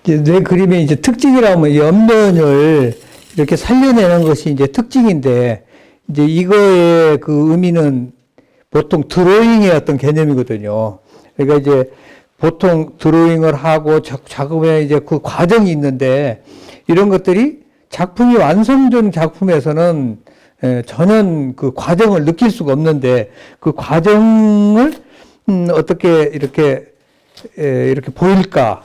이제 내 그림의 이제 특징이라면 옆면을 이렇게 살려내는 것이 이제 특징인데, 이제 이거의 그 의미는 보통 드로잉의 어떤 개념이거든요. 그러니까 이제 보통 드로잉을 하고 작업에 이제 그 과정이 있는데, 이런 것들이 작품이 완성된 작품에서는 전혀 그 과정을 느낄 수가 없는데, 그 과정을 어떻게 이렇게 보일까?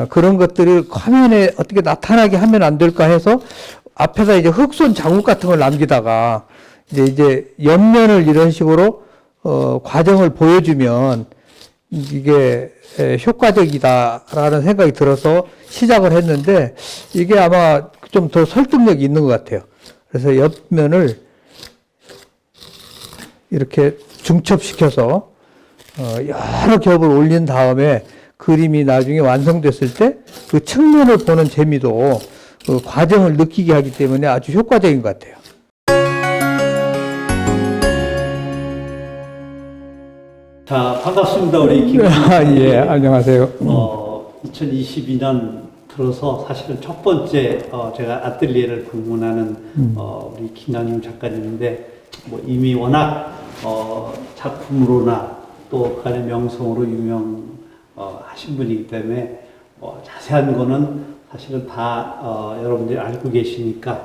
그런 것들을 화면에 어떻게 나타나게 하면 안 될까 해서 앞에다 이제 흑손 자국 같은 걸 남기다가 이제 옆면을 이런 식으로 과정을 보여주면 이게 효과적이다라는 생각이 들어서 시작을 했는데, 이게 아마 좀 더 설득력이 있는 것 같아요. 그래서 옆면을 이렇게 중첩시켜서 여러 겹을 올린 다음에 그림이 나중에 완성됐을 때 그 측면을 보는 재미도 그 과정을 느끼게 하기 때문에 아주 효과적인 것 같아요. 자, 반갑습니다. 우리 김. 예, 안녕하세요. 2022년 들어서 사실은 첫 번째 제가 아뜰리에를 방문하는 우리 김양림 작가님인데, 뭐 이미 워낙 작품으로나 또 그 안에 명성으로 하신 분이기 때문에 자세한 거는 사실은 다 여러분들이 알고 계시니까,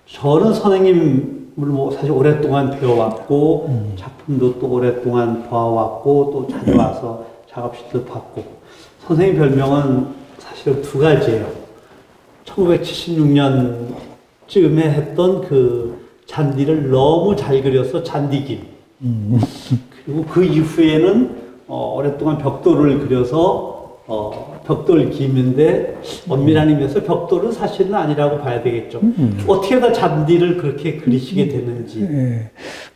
저는 선생님을 뭐 사실 오랫동안 배워왔고 작품도 또 오랫동안 봐왔고 또 자주 와서 작업실도 봤고, 선생님 별명은 사실은 두 가지예요. 1976년쯤에 했던 그 잔디를 너무 잘 그려서 잔디김. 그리고 그 이후에는 오랫동안 벽돌을 그려서 벽돌 김인데 엄밀한 의미에서 벽돌은 사실은 아니라고 봐야 되겠죠. 어떻게 다 잔디를 그렇게 그리시게 됐는지. 예.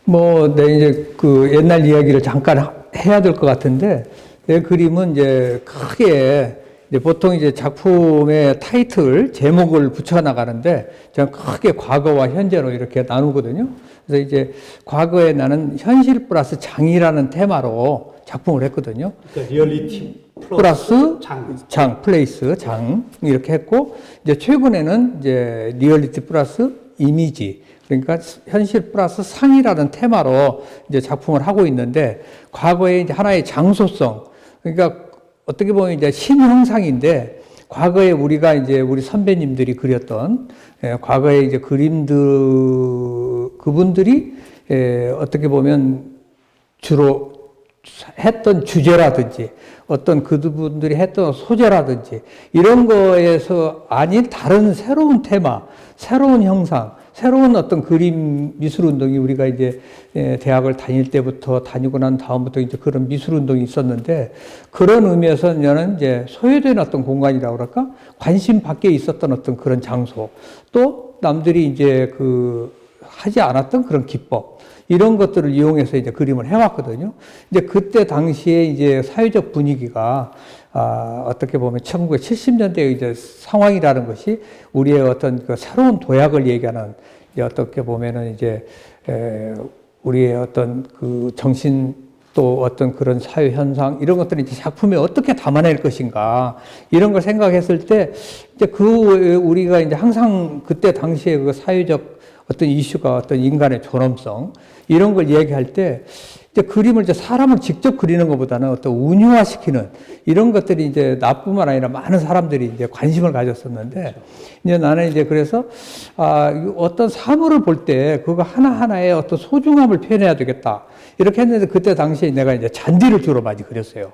뭐, 내 이제 그 옛날 이야기를 잠깐 해야 될 것 같은데, 내 그림은 이제 크게 이제 보통 이제 작품의 타이틀, 제목을 붙여 나가는데, 저는 크게 과거와 현재로 이렇게 나누거든요. 그래서 이제 과거에 나는 현실 플러스 장이라는 테마로 작품을 했거든요. 그러니까 리얼리티 플러스 장, 플레이스, 장 이렇게 했고, 이제 최근에는 이제 리얼리티 플러스 이미지, 그러니까 현실 플러스 상이라는 테마로 이제 작품을 하고 있는데, 과거에 이제 하나의 장소성, 그러니까 어떻게 보면 이제 신형상인데, 과거에 우리가 이제 우리 선배님들이 그렸던 과거에 이제 그림들, 그분들이 어떻게 보면 주로 했던 주제라든지 어떤 그분들이 했던 소재라든지 이런 거에서 아닌 다른 새로운 테마, 새로운 형상, 새로운 어떤 그림 미술 운동이 우리가 이제 대학을 다닐 때부터 다니고 난 다음부터 이제 그런 미술 운동이 있었는데, 그런 의미에서 저는 이제 소외된 어떤 공간이라고 그럴까? 관심 밖에 있었던 어떤 그런 장소, 또 남들이 이제 그 하지 않았던 그런 기법, 이런 것들을 이용해서 이제 그림을 해왔거든요. 이제 그때 당시에 이제 사회적 분위기가 어떻게 보면 1970년대의 이제 상황이라는 것이 우리의 어떤 그 새로운 도약을 얘기하는, 이제 어떻게 보면은 이제 우리의 어떤 그 정신, 또 어떤 그런 사회 현상, 이런 것들을 이제 작품에 어떻게 담아낼 것인가, 이런 걸 생각했을 때, 이제 우리가 이제 항상 그때 당시에 그 사회적 어떤 이슈가 어떤 인간의 존엄성, 이런 걸 얘기할 때, 이제 그림을 이제 사람을 직접 그리는 것보다는 어떤 운유화시키는 이런 것들이 이제 나뿐만 아니라 많은 사람들이 이제 관심을 가졌었는데, 이제 나는 이제 그래서, 어떤 사물을 볼 때 그거 하나하나의 어떤 소중함을 표현해야 되겠다. 이렇게 했는데, 그때 당시에 내가 이제 잔디를 주로 많이 그렸어요.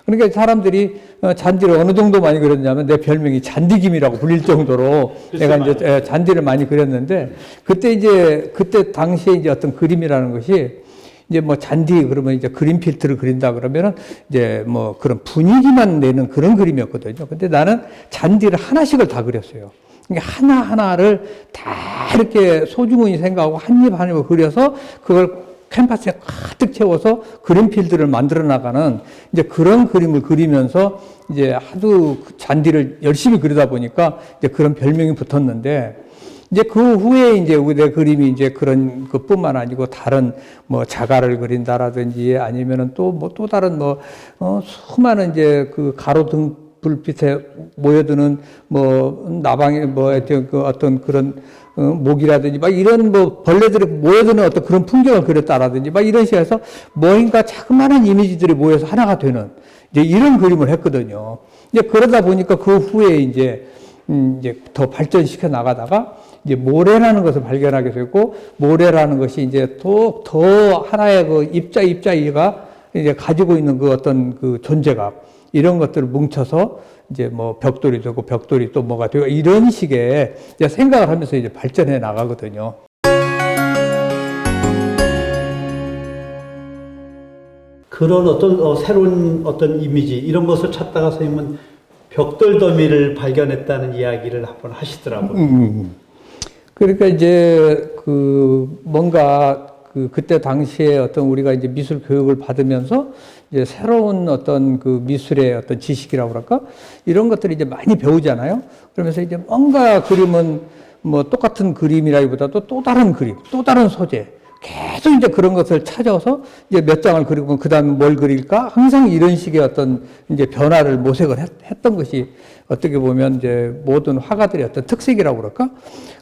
그러니까 사람들이 잔디를 어느 정도 많이 그렸냐면 내 별명이 잔디김이라고 불릴 정도로 내가 이제 잔디를 많이 그렸는데, 그때 당시에 이제 어떤 그림이라는 것이 이제 뭐 잔디 그러면 이제 그림 필터를 그린다 그러면은 이제 뭐 그런 분위기만 내는 그런 그림이었거든요. 근데 나는 잔디를 하나씩을 다 그렸어요. 그러니까 하나하나를 다 이렇게 소중히 생각하고 한 입 한 입을 그려서 그걸 캔버스에 가득 채워서 그림 필드를 만들어 나가는 이제 그런 그림을 그리면서 이제 하도 잔디를 열심히 그리다 보니까 이제 그런 별명이 붙었는데, 이제 그 후에 이제 내 그림이 이제 그런 것뿐만 아니고 다른 뭐 자가를 그린다라든지 아니면은 또 뭐 또 다른 뭐 수많은 이제 그 가로등 불빛에 모여드는 뭐 나방의 그 어떤 그런 모기라든지 막 이런 뭐 벌레들이 모여드는 어떤 그런 풍경을 그렸다라든지 막 이런 식으로 해서 뭔가 자그마한 이미지들이 모여서 하나가 되는 이제 이런 그림을 했거든요. 이제 그러다 보니까 그 후에 이제 더 발전시켜 나가다가 이제 모래라는 것을 발견하게 되고 모래라는 것이 이제 더 하나의 그 입자가 이제 가지고 있는 그 어떤 그 존재감 이런 것들을 뭉쳐서 이제 뭐 벽돌이 되고 벽돌이 또 뭐가 되고 이런 식의 이제 생각을 하면서 이제 발전해 나가거든요. 그런 어떤 새로운 어떤 이미지 이런 것을 찾다가 선생님은 벽돌 더미를 발견했다는 이야기를 한번 하시더라고요. 그러니까 이제 그 뭔가 그때 당시에 어떤 우리가 이제 미술 교육을 받으면서 이제 새로운 어떤 그 미술의 어떤 지식이라고 그럴까? 이런 것들을 이제 많이 배우잖아요. 그러면서 이제 뭔가 그림은 뭐 똑같은 그림이라기보다도 또 다른 그림, 또 다른 소재. 계속 이제 그런 것을 찾아서 이제 몇 장을 그리고 그다음 뭘 그릴까? 항상 이런 식의 어떤 이제 변화를 모색을 했던 것이 어떻게 보면 이제 모든 화가들의 어떤 특색이라고 그럴까?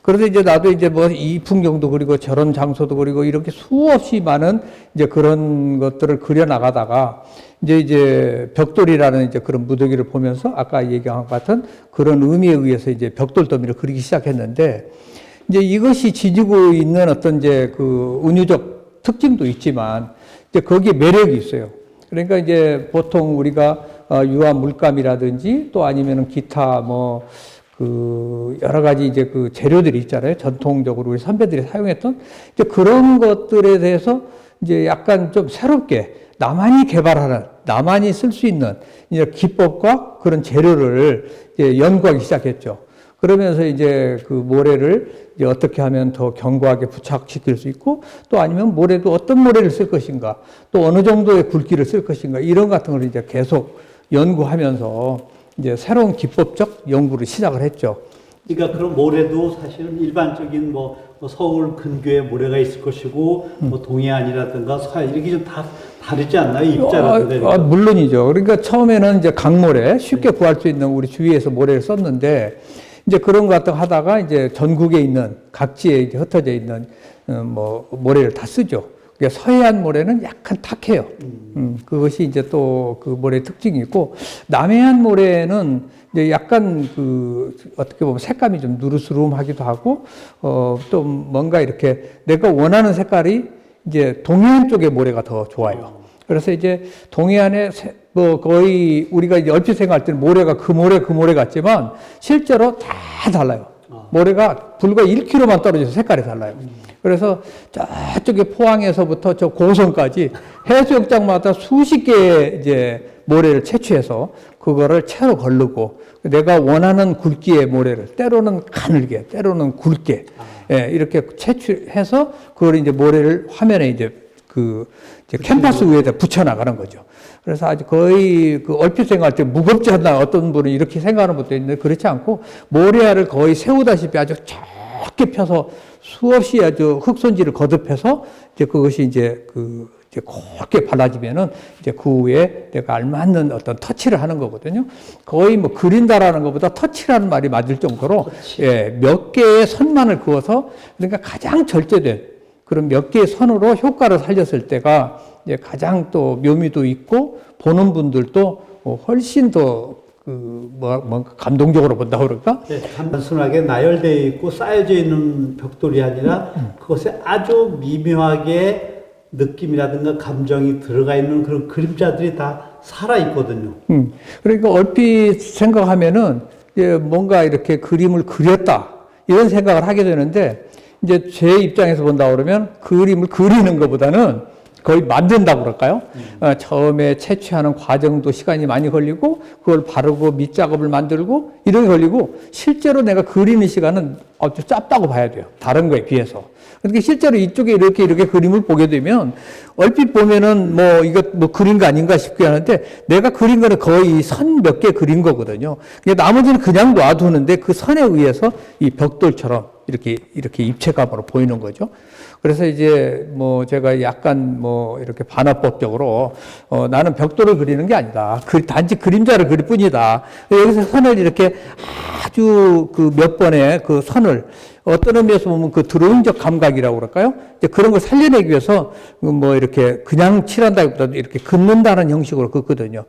그래서 이제 나도 이제 뭐 이 풍경도 그리고 저런 장소도 그리고 이렇게 수없이 많은 이제 그런 것들을 그려 나가다가 이제 벽돌이라는 이제 그런 무더기를 보면서 아까 얘기한 것 같은 그런 의미에 의해서 이제 벽돌 더미를 그리기 시작했는데 이제 이것이 지니고 있는 어떤 이제 그 은유적 특징도 있지만 이제 거기에 매력이 있어요. 그러니까 이제 보통 우리가 유화 물감이라든지 또 아니면은 기타 뭐 그 여러 가지 이제 그 재료들이 있잖아요. 전통적으로 우리 선배들이 사용했던 이제 그런 것들에 대해서 이제 약간 좀 새롭게 나만이 개발하는, 나만이 쓸 수 있는 이제 기법과 그런 재료를 이제 연구하기 시작했죠. 그러면서 이제 그 모래를 이제 어떻게 하면 더 견고하게 부착시킬 수 있고 또 아니면 모래도 어떤 모래를 쓸 것인가 또 어느 정도의 굵기를 쓸 것인가 이런 같은 걸 이제 계속 연구하면서 이제 새로운 기법적 연구를 시작을 했죠. 그러니까 그런 모래도 사실은 일반적인 뭐 서울 근교에 모래가 있을 것이고 뭐 동해안이라든가 서해안 이렇게 좀 다 다르지 않나요? 입자라든가. 물론이죠. 그러니까 처음에는 이제 강모래 쉽게 구할 수 있는 우리 주위에서 모래를 썼는데 이제 그런 것 같은 하다가 이제 전국에 있는 각지에 이제 흩어져 있는 뭐 모래를 다 쓰죠. 그러니까 서해안 모래는 약간 탁해요. 그것이 이제 또 그 모래의 특징이 있고 남해안 모래는 이제 약간 그 어떻게 보면 색감이 좀 누르스름하기도 하고 또 뭔가 이렇게 내가 원하는 색깔이 이제 동해안 쪽의 모래가 더 좋아요. 그래서 이제 동해안에 뭐 거의 우리가 이제 얼핏 생각할 때는 모래가 그 모래 같지만 실제로 다 달라요. 모래가 불과 1km만 떨어져서 색깔이 달라요. 그래서 저쪽에 포항에서부터 저 고성까지 해수욕장마다 수십 개의 이제 모래를 채취해서 그거를 채로 거르고 내가 원하는 굵기의 모래를 때로는 가늘게, 때로는 굵게 예, 이렇게 채취해서 그걸 이제 모래를 화면에 이제 이제 캔버스 위에다 붙여나가는 거죠. 그래서 아주 거의 그 얼핏 생각할 때 무겁지 않나 어떤 분은 이렇게 생각하는 분도 있는데 그렇지 않고 모래알을 거의 세우다시피 아주 적게 펴서 수없이 아주 흙손질을 거듭해서 이제 그것이 이제 이제 곱게 발라지면은 이제 그 위에 내가 알맞는 어떤 터치를 하는 거거든요. 거의 뭐 그린다라는 것보다 터치라는 말이 맞을 정도로 예, 몇 개의 선만을 그어서 그러니까 가장 절제된 그런 몇 개의 선으로 효과를 살렸을 때가 이제 가장 또 묘미도 있고 보는 분들도 훨씬 더 뭔가 감동적으로 본다고 그럴까? 네, 단순하게 나열되어 있고 쌓여져 있는 벽돌이 아니라 그것에 아주 미묘하게 느낌이라든가 감정이 들어가 있는 그런 그림자들이 다 살아있거든요. 그러니까 얼핏 생각하면은 이제 뭔가 이렇게 그림을 그렸다 이런 생각을 하게 되는데 이제 제 입장에서 본다 그러면 그림을 그리는 것보다는 거의 만든다고 그럴까요? 처음에 채취하는 과정도 시간이 많이 걸리고 그걸 바르고 밑작업을 만들고 이런 게 걸리고 실제로 내가 그리는 시간은 아주 짧다고 봐야 돼요. 다른 거에 비해서. 그러니까 실제로 이쪽에 이렇게 그림을 보게 되면 얼핏 보면은 뭐 이거 뭐 그린 거 아닌가 싶게 하는데 내가 그린 거는 거의 선 몇 개 그린 거거든요. 나머지는 그냥 놔두는데 그 선에 의해서 이 벽돌처럼 이렇게 입체감으로 보이는 거죠. 그래서 이제 뭐 제가 약간 뭐 이렇게 반어법적으로 나는 벽돌을 그리는 게 아니다. 단지 그림자를 그릴 뿐이다. 여기서 선을 이렇게 아주 그 몇 번의 그 선을 어떤 의미에서 보면 그 드로잉적 감각이라고 그럴까요? 이제 그런 걸 살려내기 위해서 뭐 이렇게 그냥 칠한다기보다도 이렇게 긋는다는 형식으로 긋거든요.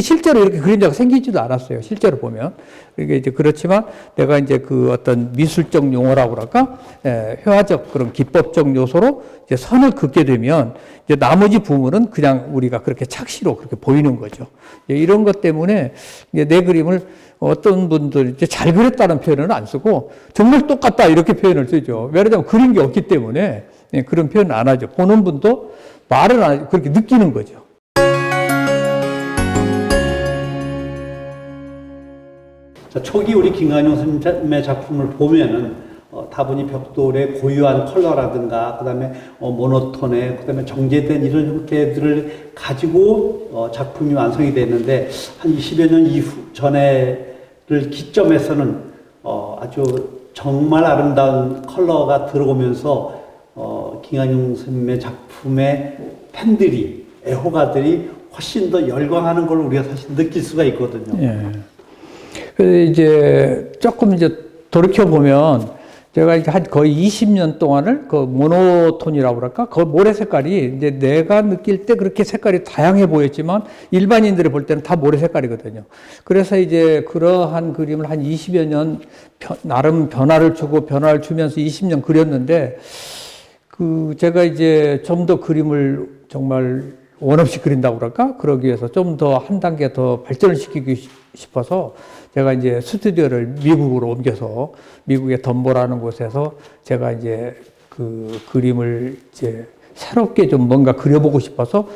실제로 이렇게 그림자가 생기지도 않았어요. 실제로 보면. 이게 이제 그렇지만 내가 이제 그 어떤 미술적 용어라고 그럴까? 회화적 그런 기법적 요소로 이제 선을 긋게 되면 이제 나머지 부분은 그냥 우리가 그렇게 착시로 그렇게 보이는 거죠. 이런 것 때문에 이제 내 그림을 어떤 분들 이제 잘 그렸다는 표현은 안 쓰고 정말 똑같다 이렇게 표현을 쓰죠. 왜냐하면 그린 게 없기 때문에 그런 표현은 안 하죠. 보는 분도 말을 안 하죠. 그렇게 느끼는 거죠. 자, 초기 우리 김관용 선생님의 작품을 보면은 다분히 벽돌의 고유한 컬러라든가 그다음에 모노톤의 그다음에 정제된 이런 형태들을 가지고 작품이 완성이 됐는데 한 20여 년 전에를 기점에서는 아주 정말 아름다운 컬러가 들어오면서 김관용 선생님의 작품의 팬들이 애호가들이 훨씬 더 열광하는 걸 우리가 사실 느낄 수가 있거든요. 예. 그래서 이제 조금 이제 돌이켜 보면 제가 이제 한 거의 20년 동안을 그 모노톤이라고 그럴까? 그 모래 색깔이 이제 내가 느낄 때 그렇게 색깔이 다양해 보였지만 일반인들이 볼 때는 다 모래 색깔이거든요. 그래서 이제 그러한 그림을 한 20여 년 나름 변화를 주면서 20년 그렸는데 그 제가 이제 좀 더 그림을 정말 원 없이 그린다고 그럴까? 그러기 위해서 좀 더 한 단계 더 발전을 시키고 싶어서 제가 이제 스튜디오를 미국으로 옮겨서 미국의 덤보라는 곳에서 제가 이제 그 그림을 이제 새롭게 좀 뭔가 그려보고 싶어서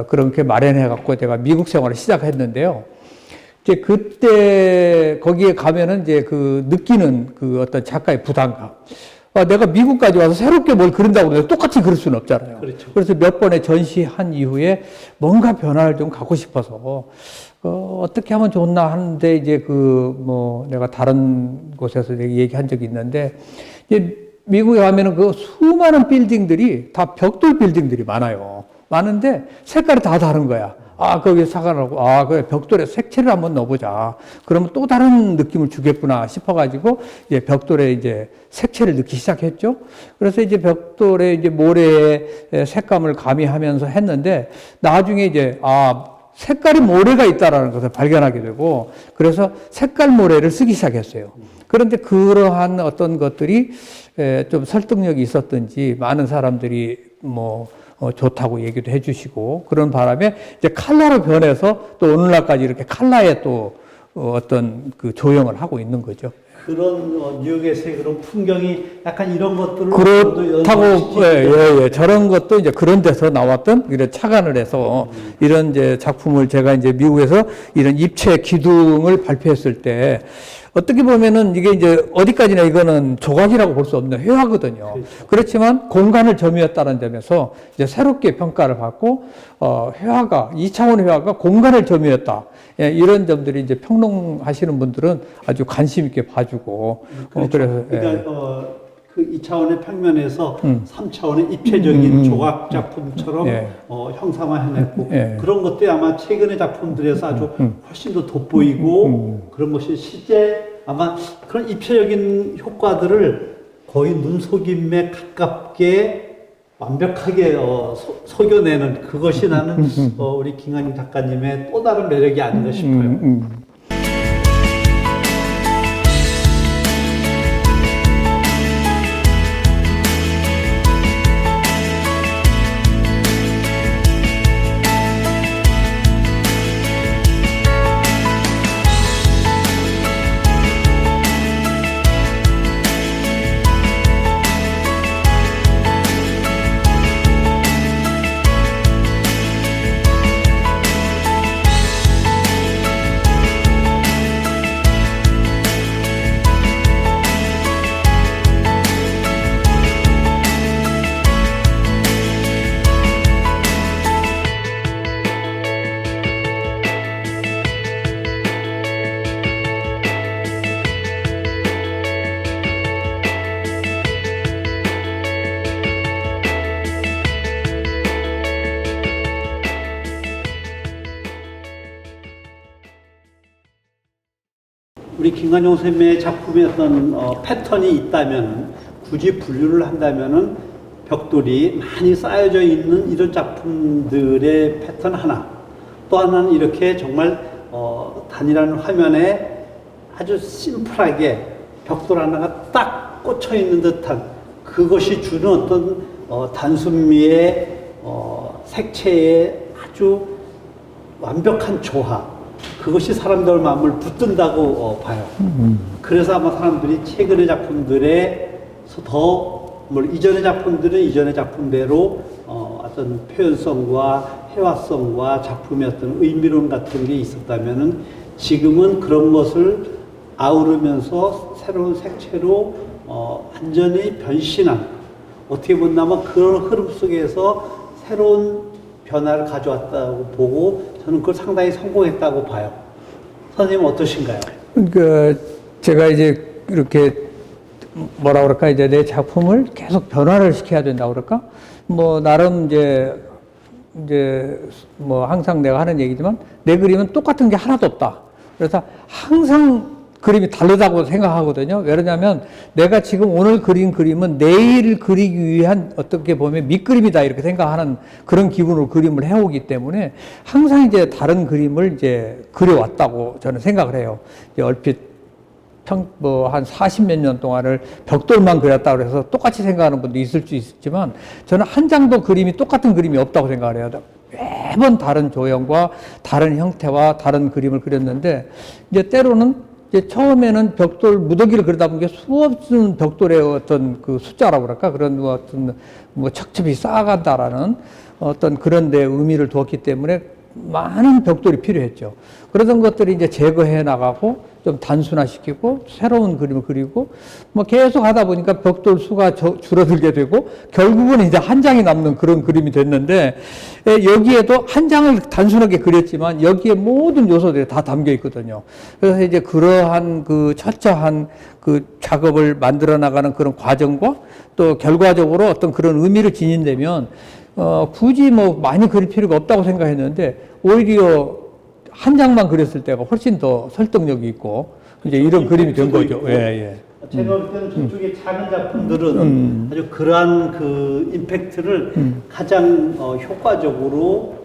그렇게 마련해 갖고 제가 미국 생활을 시작했는데요. 이제 그때 거기에 가면은 이제 그 느끼는 그 어떤 작가의 부담감. 내가 미국까지 와서 새롭게 뭘 그린다고 해서 똑같이 그릴 수는 없잖아요. 그렇죠. 그래서 몇 번의 전시한 이후에 뭔가 변화를 좀 갖고 싶어서 어떻게 하면 좋나 하는데 이제 내가 다른 곳에서 얘기한 적이 있는데 이제 미국에 가면은 그 수많은 빌딩들이 다 벽돌 빌딩들이 많아요. 많은데 색깔이 다 다른 거야. 거기에 사과라고, 그래, 벽돌에 색채를 한번 넣어보자. 그러면 또 다른 느낌을 주겠구나 싶어가지고, 이제 벽돌에 이제 색채를 넣기 시작했죠. 그래서 이제 벽돌에 이제 모래의 색감을 가미하면서 했는데, 나중에 이제, 색깔이 모래가 있다라는 것을 발견하게 되고, 그래서 색깔 모래를 쓰기 시작했어요. 그런데 그러한 어떤 것들이 좀 설득력이 있었던지, 많은 사람들이 좋다고 얘기도 해주시고 그런 바람에 이제 칼라로 변해서 또 오늘날까지 이렇게 칼라에 또 어떤 그 조형을 하고 있는 거죠. 그런 뉴욕에서의 그런 풍경이 약간 이런 것들을 그렇다고 예. 저런 것도 이제 그런 데서 나왔던 이런 착안을 해서 이런 이제 작품을 제가 이제 미국에서 이런 입체 기둥을 발표했을 때 어떻게 보면은 이게 이제 어디까지나 이거는 조각이라고 볼 수 없는 회화거든요. 그렇죠. 그렇지만 공간을 점유했다는 점에서 이제 새롭게 평가를 받고, 회화가, 2차원 회화가 공간을 점유했다. 예, 이런 점들이 이제 평론하시는 분들은 아주 관심 있게 봐주고, 그렇죠. 그래서. 그러니까, 그 2차원의 평면에서 3차원의 입체적인 조각 작품처럼 형상화해냈고 그런 것들이 아마 최근의 작품들에서 아주 훨씬 더 돋보이고 그런 것이 실제 아마 그런 입체적인 효과들을 거의 눈속임에 가깝게 완벽하게 속여내는 그것이 나는 우리 김관용 작가님의 또 다른 매력이 아닌가 싶어요. 우리 김관용 선생님의 작품의 어떤 패턴이 있다면 굳이 분류를 한다면은 벽돌이 많이 쌓여져 있는 이런 작품들의 패턴 하나, 또 하나는 이렇게 정말 단일한 화면에 아주 심플하게 벽돌 하나가 딱 꽂혀 있는 듯한 그것이 주는 어떤 단순미의 색채의 아주 완벽한 조화, 그것이 사람들 마음을 붙든다고 봐요. 그래서 아마 사람들이 최근의 작품들에서 이전의 작품들은 이전의 작품대로 어떤 표현성과 해화성과 작품의 어떤 의미론 같은 게 있었다면은 지금은 그런 것을 아우르면서 새로운 색채로 완전히 변신한, 어떻게 본다면 그런 흐름 속에서 새로운 변화를 가져왔다고 보고 저는 그걸 상당히 성공했다고 봐요. 선생님은 어떠신가요? 그러니까 제가 이제 이렇게 뭐라 그럴까, 이제 내 작품을 계속 변화를 시켜야 된다고 그럴까? 뭐 나름 이제 뭐 항상 내가 하는 얘기지만 내 그림은 똑같은 게 하나도 없다. 그래서 항상 그림이 다르다고 생각하거든요. 왜냐하면 내가 지금 오늘 그린 그림은 내일 그리기 위한 어떻게 보면 밑그림이다 이렇게 생각하는 그런 기분으로 그림을 해오기 때문에 항상 이제 다른 그림을 이제 그려왔다고 저는 생각을 해요. 이제 얼핏 뭐 한 40몇 년 동안을 벽돌만 그렸다고 해서 똑같이 생각하는 분도 있을 수 있지만 저는 한 장도 그림이 똑같은 그림이 없다고 생각을 해요. 매번 다른 조형과 다른 형태와 다른 그림을 그렸는데 이제 때로는 이제 처음에는 벽돌 무더기를 그리다 보니까 수없는 벽돌의 어떤 그 숫자라고 그럴까? 그런 어떤 뭐 척첩이 쌓아간다라는 어떤 그런 데 의미를 두었기 때문에 많은 벽돌이 필요했죠. 그러던 것들이 이제 제거해 나가고 좀 단순화시키고 새로운 그림을 그리고 뭐 계속 하다 보니까 벽돌 수가 줄어들게 되고 결국은 이제 한 장이 남는 그런 그림이 됐는데 여기에도 한 장을 단순하게 그렸지만 여기에 모든 요소들이 다 담겨 있거든요. 그래서 이제 그러한 그 철저한 그 작업을 만들어 나가는 그런 과정과 또 결과적으로 어떤 그런 의미를 지닌다면 굳이 뭐 많이 그릴 필요가 없다고 생각했는데 오히려 한 장만 그렸을 때가 훨씬 더 설득력이 있고 이제 이런 그림이 된 거죠. 예, 예. 제가 볼 때는 저쪽에 작은 작품들은 아주 그러한 그 임팩트를 가장 효과적으로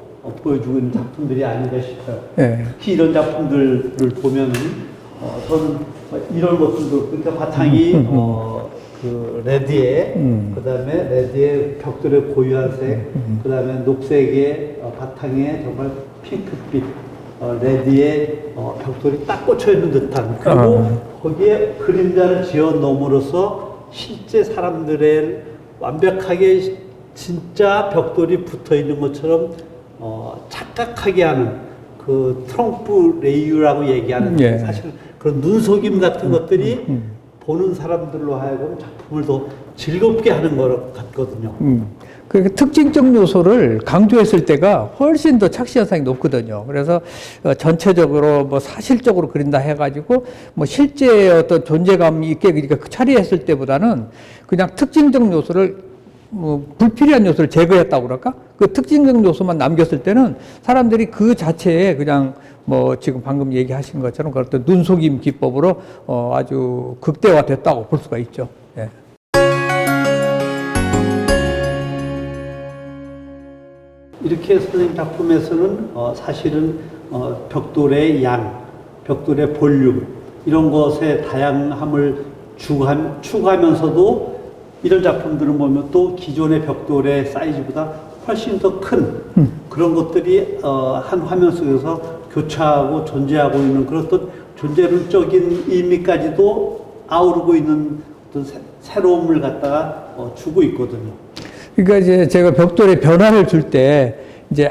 보여주고 있는 작품들이 아닌가 싶어요. 예. 특히 이런 작품들을 보면은 저는 이런 것들도, 그러니까 바탕이 그 레드에 그다음에 레드의 벽돌의 고유한 색, 그다음에 녹색의 바탕에 정말 핑크빛, 레드의 벽돌이 딱 꽂혀 있는 듯한, 그리고 거기에 그림자를 지어 놓음으로써 실제 사람들의 완벽하게 진짜 벽돌이 붙어 있는 것처럼 착각하게 하는 그 트렁프 레이유라고 얘기하는 예. 사실 그런 눈속임 같은 것들이 보는 사람들로 하여금 작품을 더 즐겁게 하는 것 같거든요. 그 특징적 요소를 강조했을 때가 훨씬 더 착시 현상이 높거든요. 그래서 전체적으로 뭐 사실적으로 그린다 해가지고 뭐 실제 어떤 존재감 있게 그러니까 처리했을 때보다는 그냥 특징적 요소를 뭐 불필요한 요소를 제거했다고 그럴까? 그 특징적 요소만 남겼을 때는 사람들이 그 자체에 그냥 뭐 지금 방금 얘기하신 것처럼 그런 어떤 눈속임 기법으로 아주 극대화됐다고 볼 수가 있죠. 예. 이렇게 선생님 작품에서는 사실은 벽돌의 양, 벽돌의 볼륨 이런 것의 다양함을 추구하면서도 이런 작품들을 보면 또 기존의 벽돌의 사이즈보다 훨씬 더 큰 그런 것들이 한 화면 속에서 교차하고 존재하고 있는 그런 어떤 존재론적인 의미까지도 아우르고 있는 어떤 새로움을 갖다가 주고 있거든요. 그러니까 이제 제가 벽돌에 변화를 줄 때 이제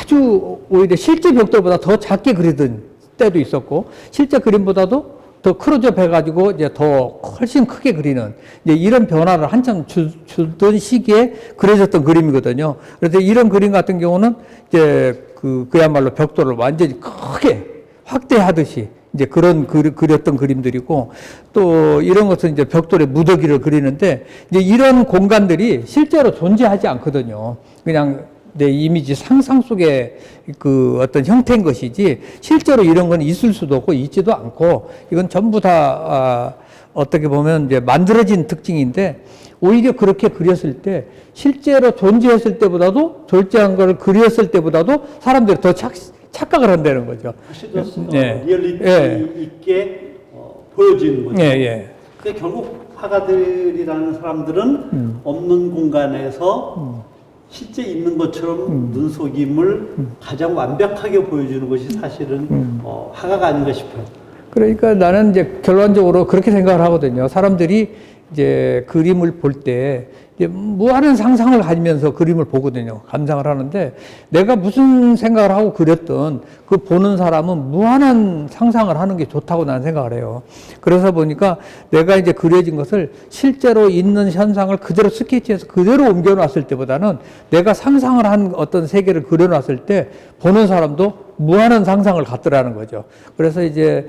아주 오히려 실제 벽돌보다 더 작게 그리던 때도 있었고 실제 그림보다도 더 크로즈업 해가지고 이제 더 훨씬 크게 그리는 이제 이런 변화를 한참 주던 시기에 그려졌던 그림이거든요. 그래서 이런 그림 같은 경우는 이제 그야말로 벽돌을 완전히 크게 확대하듯이 이제 그런 그렸던 그림들이고 또 이런 것은 이제 벽돌에 무더기를 그리는데 이제 이런 공간들이 실제로 존재하지 않거든요. 그냥 내 이미지 상상 속의 그 어떤 형태인 것이지 실제로 이런 건 있을 수도 없고 있지도 않고 이건 전부 다 어떻게 보면 이제 만들어진 특징인데 오히려 그렇게 그렸을 때 실제로 존재했을 때보다도 졸재한 걸 그렸을 때보다도 사람들이 더 착각을 한다는 거죠. 사실은 예. 리얼리티 예. 있게 보여지는 거죠. 예, 예. 근데 결국 화가들이라는 사람들은 없는 공간에서 실제 있는 것처럼 눈속임을 가장 완벽하게 보여주는 것이 사실은 화가가 아닌가 싶어요. 그러니까 나는 이제 결론적으로 그렇게 생각을 하거든요. 사람들이 이제 그림을 볼 때 이제 무한한 상상을 가지면서 그림을 보거든요. 감상을 하는데 내가 무슨 생각을 하고 그렸던 그 보는 사람은 무한한 상상을 하는 게 좋다고 나는 생각을 해요. 그래서 보니까 내가 이제 그려진 것을 실제로 있는 현상을 그대로 스케치해서 그대로 옮겨놨을 때보다는 내가 상상을 한 어떤 세계를 그려놨을 때 보는 사람도 무한한 상상을 갖더라는 거죠. 그래서 이제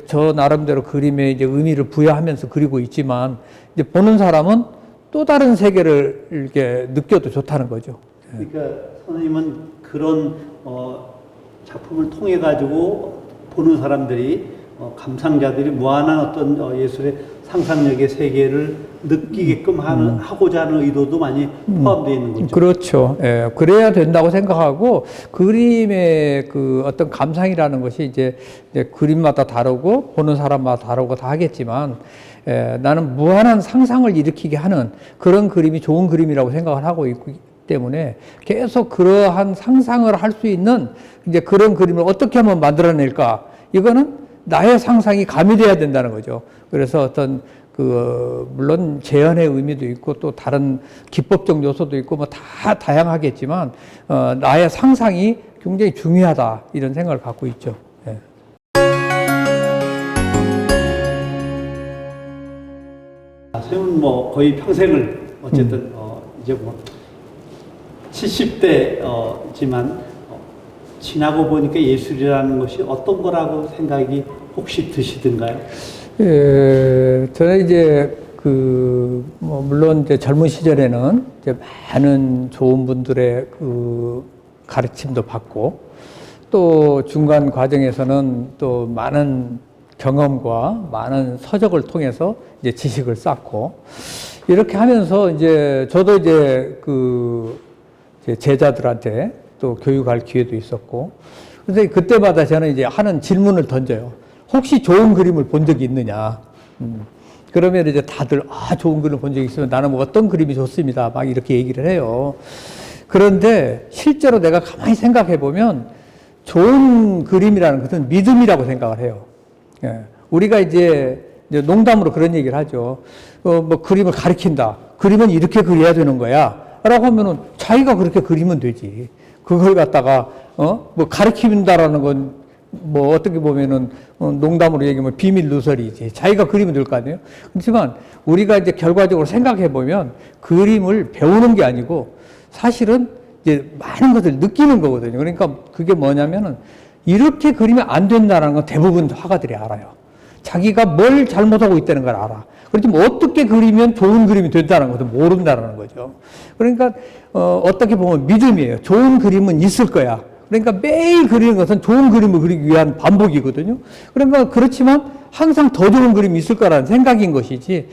저 나름대로 그림에 이제 의미를 부여하면서 그리고 있지만 이제 보는 사람은 또 다른 세계를 이렇게 느껴도 좋다는 거죠. 그러니까 선생님은 그런 작품을 통해 가지고 보는 사람들이 감상자들이 무한한 어떤 예술의 상상력의 세계를 느끼게끔 하고자 하는 의도도 많이 포함되어 있는 거죠. 그렇죠. 예, 그래야 된다고 생각하고 그림의 그 어떤 감상이라는 것이 이제 그림마다 다르고 보는 사람마다 다르고 다 하겠지만 나는 무한한 상상을 일으키게 하는 그런 그림이 좋은 그림이라고 생각을 하고 있기 때문에 계속 그러한 상상을 할 수 있는 이제 그런 그림을 어떻게 하면 만들어낼까? 이거는 나의 상상이 가미돼야 된다는 거죠. 그래서 어떤 물론 재현의 의미도 있고 또 다른 기법적 요소도 있고 뭐 다 다양하겠지만 나의 상상이 굉장히 중요하다 이런 생각을 갖고 있죠. 예. 선생님은 뭐 거의 평생을 어쨌든 이제 뭐 70대지만 지나고 보니까 예술이라는 것이 어떤 거라고 생각이 혹시 드시던가요? 예, 저는 이제 뭐 물론 이제 젊은 시절에는 이제 많은 좋은 분들의 가르침도 받고 또 중간 과정에서는 또 많은 경험과 많은 서적을 통해서 이제 지식을 쌓고 이렇게 하면서 이제 저도 이제 이제 제자들한테 또 교육할 기회도 있었고 그래서 그때마다 저는 이제 하는 질문을 던져요. 혹시 좋은 그림을 본 적이 있느냐? 그러면 이제 다들 좋은 그림을 본 적이 있으면 나는 뭐 어떤 그림이 좋습니다. 막 이렇게 얘기를 해요. 그런데 실제로 내가 가만히 생각해 보면 좋은 그림이라는 것은 믿음이라고 생각을 해요. 예. 우리가 이제 농담으로 그런 얘기를 하죠. 뭐 그림을 가리킨다. 그림은 이렇게 그려야 되는 거야. 라고 하면은 자기가 그렇게 그리면 되지. 그걸 갖다가 뭐 가리킨다라는 건 뭐 어떻게 보면은 농담으로 얘기하면 비밀 누설이지. 자기가 그리면 될 거 아니에요. 그렇지만 우리가 이제 결과적으로 생각해 보면 그림을 배우는 게 아니고 사실은 이제 많은 것을 느끼는 거거든요. 그러니까 그게 뭐냐면은 이렇게 그리면 안 된다는 건 대부분 화가들이 알아요. 자기가 뭘 잘못하고 있다는 걸 알아. 그렇지만 어떻게 그리면 좋은 그림이 된다는 것을 모른다는 거죠. 그러니까 어떻게 보면 믿음이에요. 좋은 그림은 있을 거야. 그러니까 매일 그리는 것은 좋은 그림을 그리기 위한 반복이거든요. 그러니까 그렇지만 항상 더 좋은 그림이 있을 거라는 생각인 것이지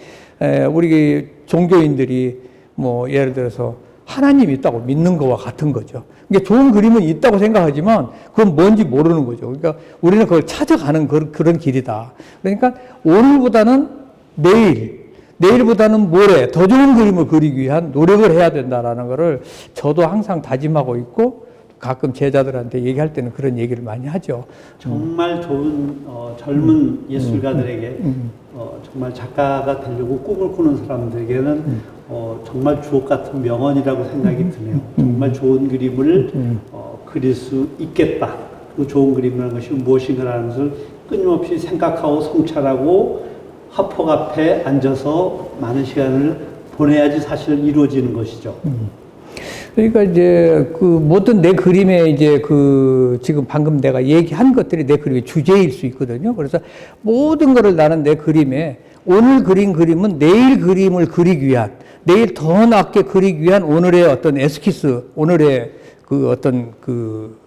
우리 종교인들이 뭐 예를 들어서 하나님이 있다고 믿는 거와 같은 거죠. 그러니까 좋은 그림은 있다고 생각하지만 그건 뭔지 모르는 거죠. 그러니까 우리는 그걸 찾아가는 그런 길이다. 그러니까 오늘보다는 내일보다는 모레 더 좋은 그림을 그리기 위한 노력을 해야 된다라는 거를 저도 항상 다짐하고 있고 가끔 제자들한테 얘기할 때는 그런 얘기를 많이 하죠. 정말 좋은 젊은 예술가들에게 정말 작가가 되려고 꿈을 꾸는 사람들에게는 정말 주옥 같은 명언이라고 생각이 드네요. 정말 좋은 그림을 그릴 수 있겠다. 그 좋은 그림이라는 것이 무엇인가라는 것을 끊임없이 생각하고 성찰하고 화폭 앞에 앉아서 많은 시간을 보내야지 사실 이루어지는 것이죠. 그러니까 이제 모든 내 그림에 이제 지금 방금 내가 얘기한 것들이 내 그림의 주제일 수 있거든요. 그래서 모든 거를 나는 내 그림에 오늘 그린 그림은 내일 그림을 그리기 위한, 내일 더 낫게 그리기 위한 오늘의 어떤 에스키스, 오늘의 그 어떤 그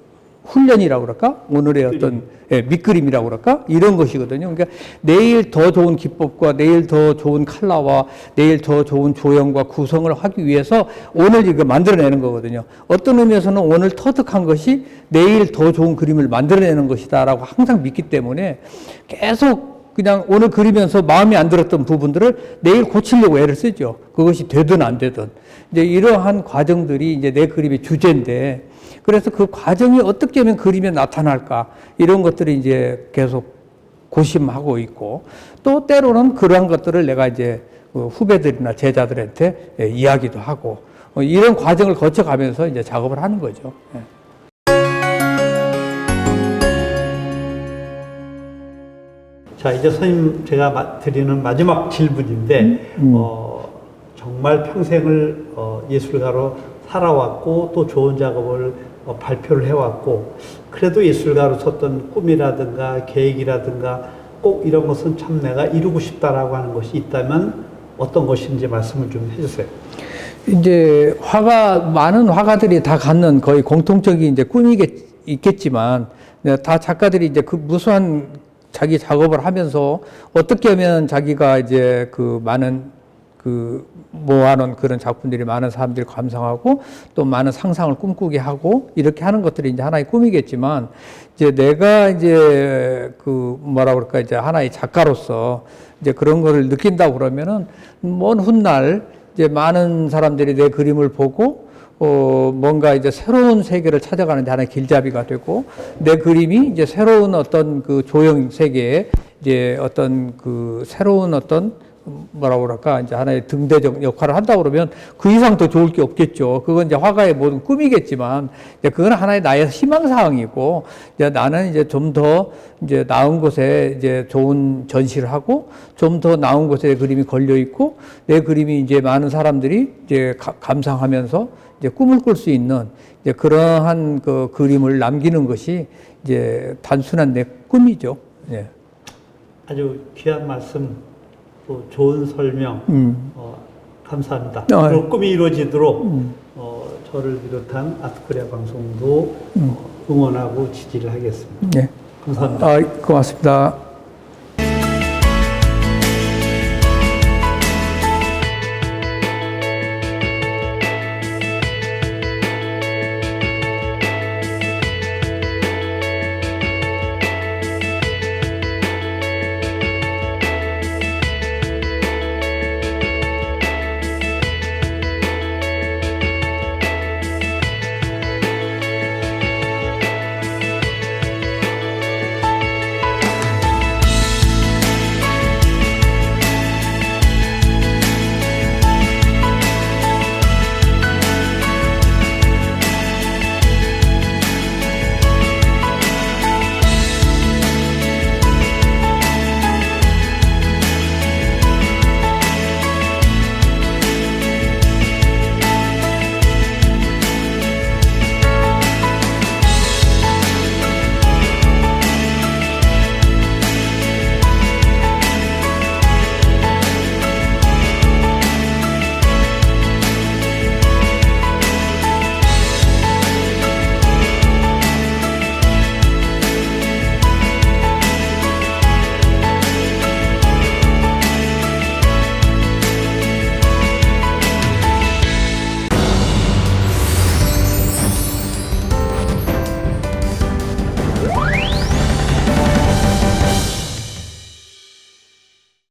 훈련이라고 그럴까? 오늘의 어떤 밑그림이라고 그럴까? 이런 것이거든요. 그러니까 내일 더 좋은 기법과 내일 더 좋은 컬러와 내일 더 좋은 조형과 구성을 하기 위해서 오늘 이거 만들어내는 거거든요. 어떤 의미에서는 오늘 터득한 것이 내일 더 좋은 그림을 만들어내는 것이다라고 항상 믿기 때문에 계속 그냥 오늘 그리면서 마음에 안 들었던 부분들을 내일 고치려고 애를 쓰죠. 그것이 되든 안 되든. 이제 이러한 과정들이 이제 내 그림의 주제인데 그래서 그 과정이 어떻게 하면 그림에 나타날까 이런 것들이 이제 계속 고심하고 있고 또 때로는 그러한 것들을 내가 이제 후배들이나 제자들한테 이야기도 하고 이런 과정을 거쳐가면서 이제 작업을 하는 거죠. 자, 이제 선생님 제가 드리는 마지막 질문인데 정말 평생을 예술가로 살아왔고 또 좋은 작업을 발표를 해왔고 그래도 예술가로 섰던 꿈이라든가 계획이라든가 꼭 이런 것은 참 내가 이루고 싶다라고 하는 것이 있다면 어떤 것인지 말씀을 좀 해주세요. 이제 많은 화가들이 다 갖는 거의 공통적인 이제 꿈이 있겠지만 다 작가들이 이제 그 무수한 자기 작업을 하면서 어떻게 하면 자기가 이제 그 많은 그 모아놓은 그런 작품들이 많은 사람들이 감상하고 또 많은 상상을 꿈꾸게 하고 이렇게 하는 것들이 이제 하나의 꿈이겠지만 이제 내가 이제 그 뭐라 그럴까 이제 하나의 작가로서 이제 그런 거를 느낀다고 그러면은 먼 훗날 이제 많은 사람들이 내 그림을 보고 뭔가 이제 새로운 세계를 찾아가는데 하나의 길잡이가 되고 내 그림이 이제 새로운 어떤 그 조형 세계에 이제 어떤 그 새로운 어떤 뭐라고 그럴까 이제 하나의 등대적 역할을 한다 그러면 그 이상 더 좋을 게 없겠죠. 그건 이제 화가의 모든 꿈이겠지만 이제 그건 하나의 나의 희망 사항이고 이제 나는 이제 좀 더 이제 나은 곳에 이제 좋은 전시를 하고 좀 더 나은 곳에 내 그림이 걸려 있고 내 그림이 이제 많은 사람들이 이제 감상하면서 이제 꿈을 꿀 수 있는 이제 그러한 그 그림을 남기는 것이 이제 단순한 내 꿈이죠. 예. 아주 귀한 말씀. 또 좋은 설명 감사합니다. 그 꿈이 이루어지도록 저를 비롯한 아트코리아 방송도 응원하고 지지를 하겠습니다. 네. 감사합니다. 고맙습니다.